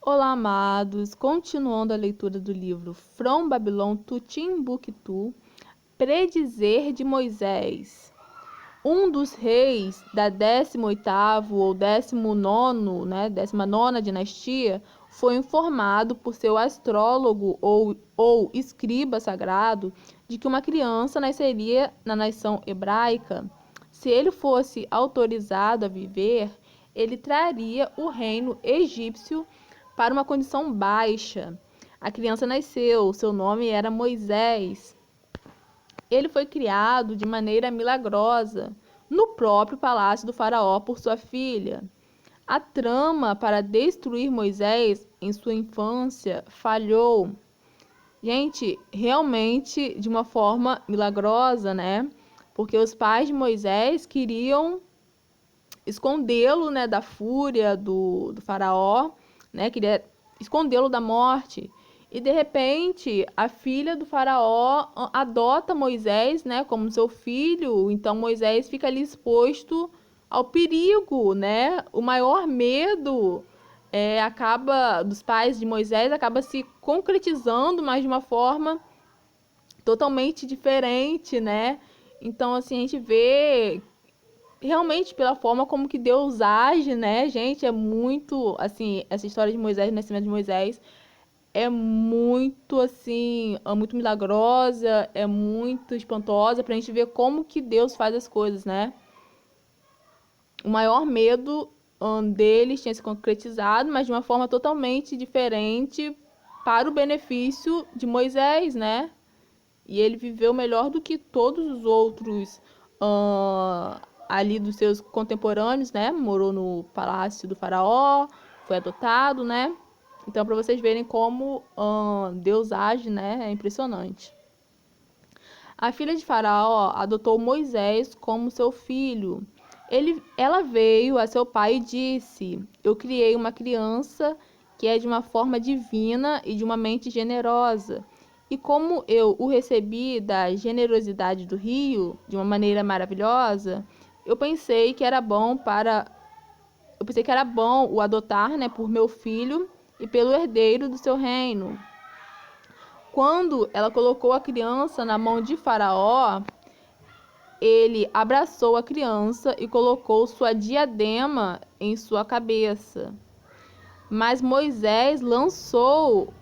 Olá, amados! Continuando a leitura do livro From Babylon to Timbuktu, Predizer de Moisés. Um dos reis da 18º ou 19ª dinastia foi informado por seu astrólogo ou escriba sagrado de que uma criança nasceria na nação hebraica. Se ele fosse autorizado a viver, ele traria o reino egípcio para uma condição baixa. A criança nasceu, seu nome era Moisés. Ele foi criado de maneira milagrosa no próprio palácio do faraó por sua filha. A trama para destruir Moisés em sua infância falhou. Gente, realmente de uma forma milagrosa, né? Porque os pais de Moisés queriam escondê-lo, né, da fúria do faraó, né? Queria escondê-lo da morte. E de repente, a filha do faraó adota Moisés, né, como seu filho. Então Moisés fica ali exposto ao perigo, né? O maior medo dos pais de Moisés acaba se concretizando, mas de uma forma totalmente diferente, né? Então assim, a gente vê realmente pela forma como que Deus age, né, gente? É muito, assim, essa história de Moisés, o nascimento de Moisés, é muito, assim, muito milagrosa, é muito espantosa pra gente ver como que Deus faz as coisas, né? O maior medo deles tinha se concretizado, mas de uma forma totalmente diferente para o benefício de Moisés, né? E ele viveu melhor do que todos os outros ali dos seus contemporâneos, né? Morou no palácio do faraó, foi adotado, né? Então, para vocês verem como Deus age, né? É impressionante. A filha de Faraó adotou Moisés como seu filho. Ela veio a seu pai e disse: Eu criei uma criança que é de uma forma divina e de uma mente generosa. E como eu o recebi da generosidade do rio, de uma maneira maravilhosa, eu pensei que era bom o adotar, né, por meu filho e pelo herdeiro do seu reino. Quando ela colocou a criança na mão de Faraó, ele abraçou a criança e colocou sua diadema em sua cabeça. Mas Moisés lançou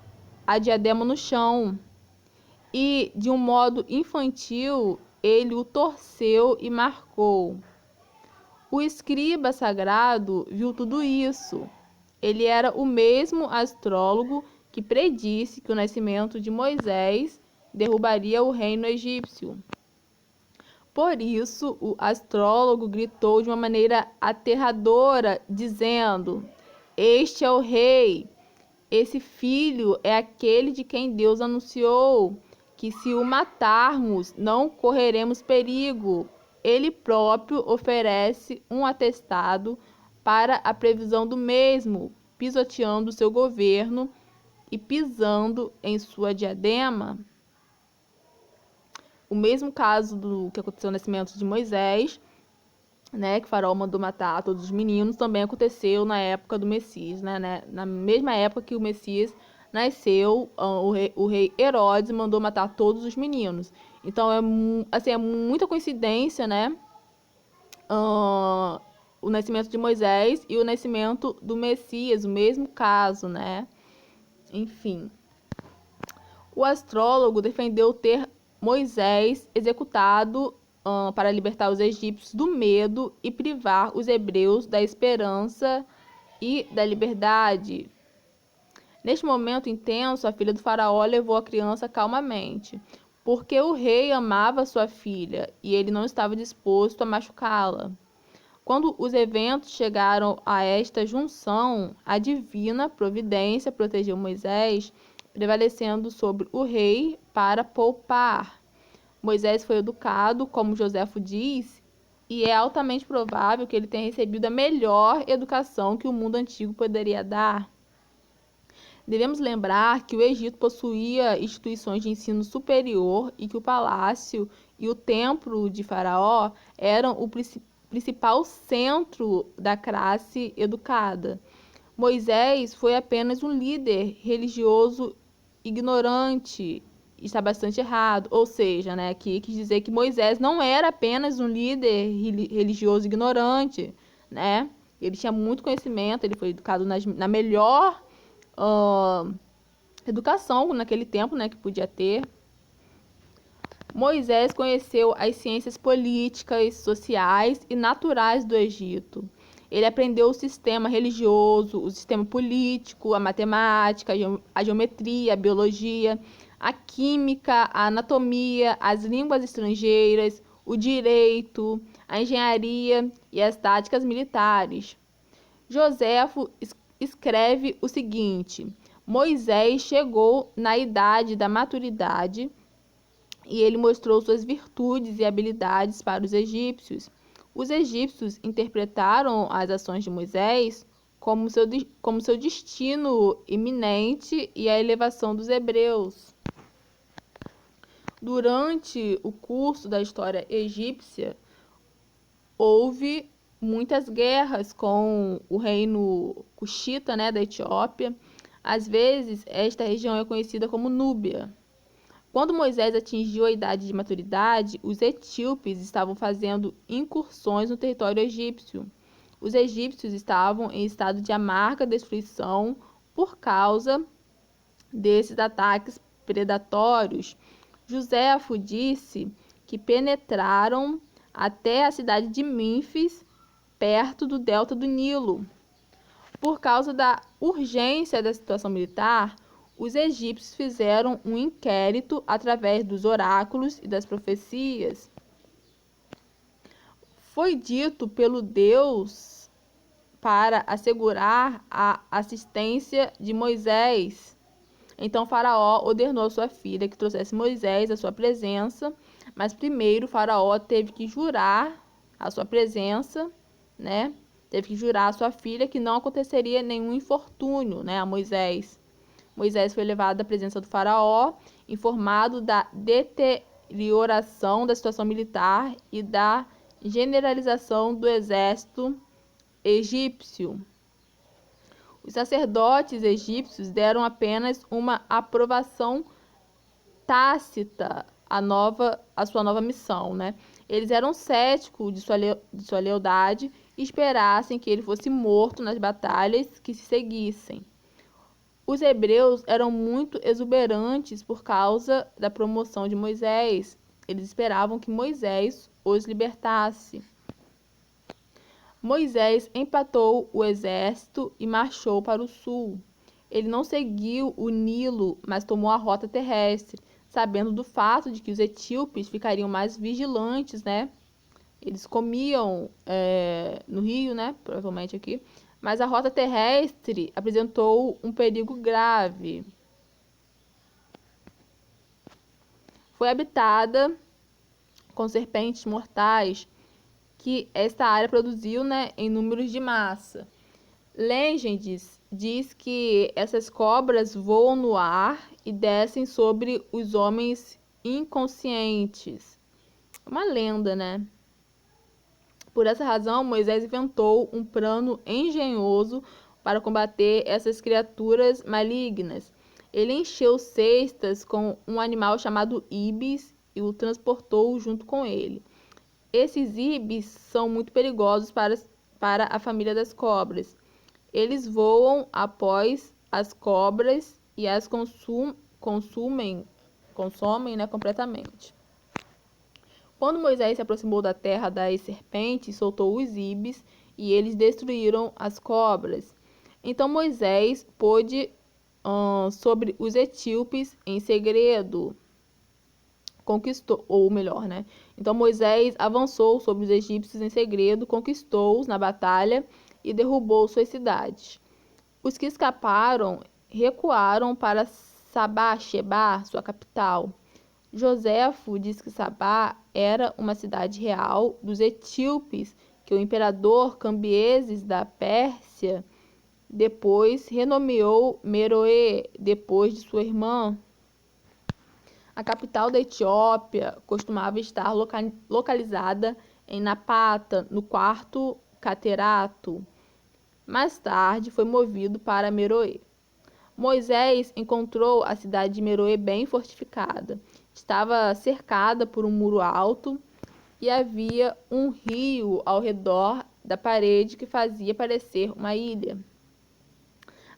a diadema no chão e, de um modo infantil, ele o torceu e marcou. O escriba sagrado viu tudo isso. Ele era o mesmo astrólogo que predisse que o nascimento de Moisés derrubaria o reino egípcio. Por isso, o astrólogo gritou de uma maneira aterradora, dizendo: Este é o rei. Esse filho é aquele de quem Deus anunciou que, se o matarmos, não correremos perigo. Ele próprio oferece um atestado para a previsão do mesmo, pisoteando seu governo e pisando em sua diadema. O mesmo caso do que aconteceu no nascimento de Moisés, né, que Faraó mandou matar todos os meninos, também aconteceu na época do Messias, né? Na mesma época que o Messias nasceu, o rei Herodes mandou matar todos os meninos. Então é muita coincidência, né? O nascimento de Moisés e o nascimento do Messias, o mesmo caso, né? Enfim. O astrólogo defendeu ter Moisés executado para libertar os egípcios do medo e privar os hebreus da esperança e da liberdade. Neste momento intenso, a filha do faraó levou a criança calmamente, porque o rei amava sua filha e ele não estava disposto a machucá-la. Quando os eventos chegaram a esta junção, a divina providência protegeu Moisés, prevalecendo sobre o rei para poupar. Moisés foi educado, como Joséfo diz, e é altamente provável que ele tenha recebido a melhor educação que o mundo antigo poderia dar. Devemos lembrar que o Egito possuía instituições de ensino superior e que o palácio e o templo de Faraó eram o principal centro da classe educada. Moisés foi apenas um líder religioso ignorante. Está bastante errado. Ou seja, né, aqui quis dizer que Moisés não era apenas um líder religioso ignorante, né? Ele tinha muito conhecimento, ele foi educado na melhor educação naquele tempo, né, que podia ter. Moisés conheceu as ciências políticas, sociais e naturais do Egito. Ele aprendeu o sistema religioso, o sistema político, a matemática, a geometria, a biologia, a química, a anatomia, as línguas estrangeiras, o direito, a engenharia e as táticas militares. Joséfo escreve o seguinte: Moisés chegou na idade da maturidade e ele mostrou suas virtudes e habilidades para os egípcios. Os egípcios interpretaram as ações de Moisés como seu destino iminente e a elevação dos hebreus. Durante o curso da história egípcia, houve muitas guerras com o reino cuxita, né, da Etiópia. Às vezes, esta região é conhecida como Núbia. Quando Moisés atingiu a idade de maturidade, os etíopes estavam fazendo incursões no território egípcio. Os egípcios estavam em estado de amarga destruição por causa desses ataques predatórios. Joséfo disse que penetraram até a cidade de Mênfis, perto do delta do Nilo. Por causa da urgência da situação militar, os egípcios fizeram um inquérito através dos oráculos e das profecias. Foi dito pelo Deus para assegurar a assistência de Moisés. Então Faraó ordenou a sua filha que trouxesse Moisés à sua presença, mas primeiro Faraó teve que jurar a sua presença, né? Teve que jurar a sua filha que não aconteceria nenhum infortúnio, né, a Moisés. Moisés foi levado à presença do faraó, informado da deterioração da situação militar e da generalização do exército egípcio. Os sacerdotes egípcios deram apenas uma aprovação tácita à sua nova missão, né? Eles eram céticos de sua lealdade e esperassem que ele fosse morto nas batalhas que se seguissem. Os hebreus eram muito exuberantes por causa da promoção de Moisés. Eles esperavam que Moisés os libertasse. Moisés empatou o exército e marchou para o sul. Ele não seguiu o Nilo, mas tomou a rota terrestre, sabendo do fato de que os etíopes ficariam mais vigilantes, né? Eles comiam no rio, né? Provavelmente aqui. Mas a rota terrestre apresentou um perigo grave. Foi habitada com serpentes mortais que esta área produziu, né, em números de massa. Legendes diz que essas cobras voam no ar e descem sobre os homens inconscientes. Uma lenda, né? Por essa razão, Moisés inventou um plano engenhoso para combater essas criaturas malignas. Ele encheu cestas com um animal chamado ibis e o transportou junto com ele. Esses ibis são muito perigosos para a família das cobras. Eles voam após as cobras e as consomem, né, completamente. Quando Moisés se aproximou da terra das serpentes, soltou os ibis e eles destruíram as cobras. Então Moisés pôde sobre os etíopes em segredo. Conquistou, ou melhor, né? Então Moisés avançou sobre os egípcios em segredo, conquistou-os na batalha e derrubou suas cidades. Os que escaparam recuaram para Sabá, sua capital. Joséfo diz que Sabá era uma cidade real dos etíopes que o imperador Cambises da Pérsia depois renomeou Meroe, depois de sua irmã. A capital da Etiópia costumava estar localizada em Napata, no quarto caterato. Mais tarde foi movido para Meroê. Moisés encontrou a cidade de Meroê bem fortificada. Estava cercada por um muro alto e havia um rio ao redor da parede que fazia parecer uma ilha.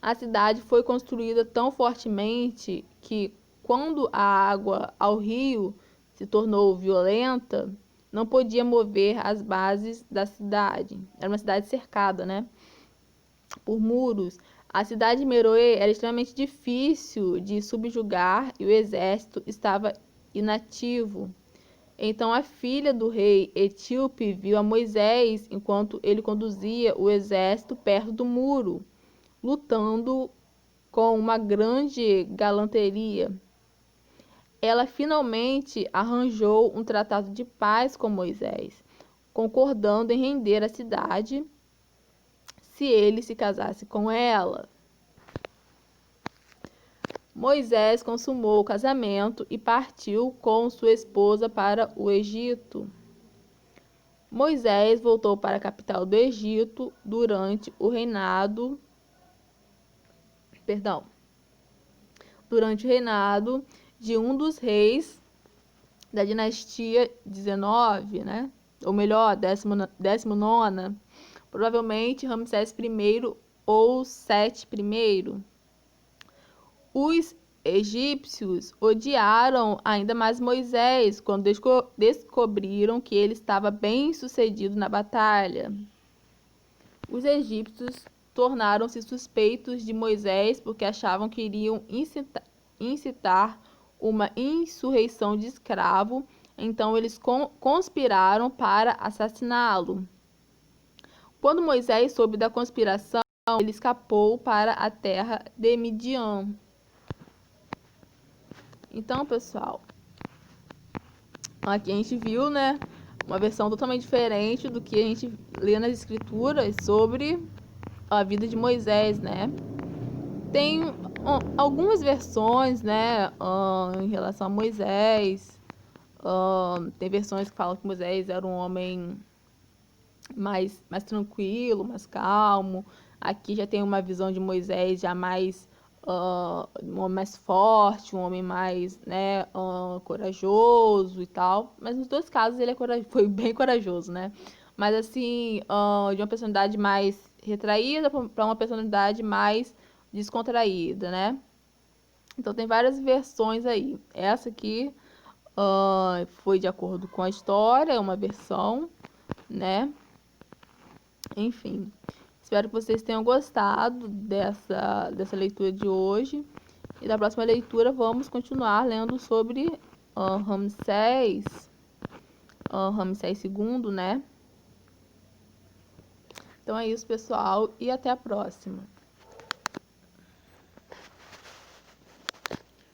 A cidade foi construída tão fortemente que, quando a água ao rio se tornou violenta, não podia mover as bases da cidade. Era uma cidade cercada, né, por muros. A cidade de Meroê era extremamente difícil de subjugar e o exército estava inativo. Então a filha do rei etíope viu a Moisés enquanto ele conduzia o exército perto do muro, lutando com uma grande galanteria. Ela finalmente arranjou um tratado de paz com Moisés, concordando em render a cidade se ele se casasse com ela. Moisés consumou o casamento e partiu com sua esposa para o Egito. Moisés voltou para a capital do Egito durante o reinado de um dos reis da dinastia 19, né? Ou melhor, 19ª, provavelmente Ramsés I ou Sete I. Os egípcios odiaram ainda mais Moisés quando descobriram que ele estava bem sucedido na batalha. Os egípcios tornaram-se suspeitos de Moisés porque achavam que iriam incitar uma insurreição de escravo, então eles conspiraram para assassiná-lo. Quando Moisés soube da conspiração, ele escapou para a terra de Midian. Então, pessoal, aqui a gente viu, né, uma versão totalmente diferente do que a gente lê nas escrituras sobre a vida de Moisés, né? Tem algumas versões, né, em relação a Moisés. Tem versões que falam que Moisés era um homem mais tranquilo, mais calmo. Aqui já tem uma visão de Moisés já mais um homem mais forte, um homem mais, né, corajoso e tal. Mas nos dois casos ele foi bem corajoso, né? Mas assim, de uma personalidade mais retraída para uma personalidade mais descontraída, né? Então tem várias versões aí. Essa aqui foi de acordo com a história, é uma versão, né? Enfim, espero que vocês tenham gostado dessa leitura de hoje. E na próxima leitura vamos continuar lendo sobre Ramsés II, né? Então é isso, pessoal, e até a próxima.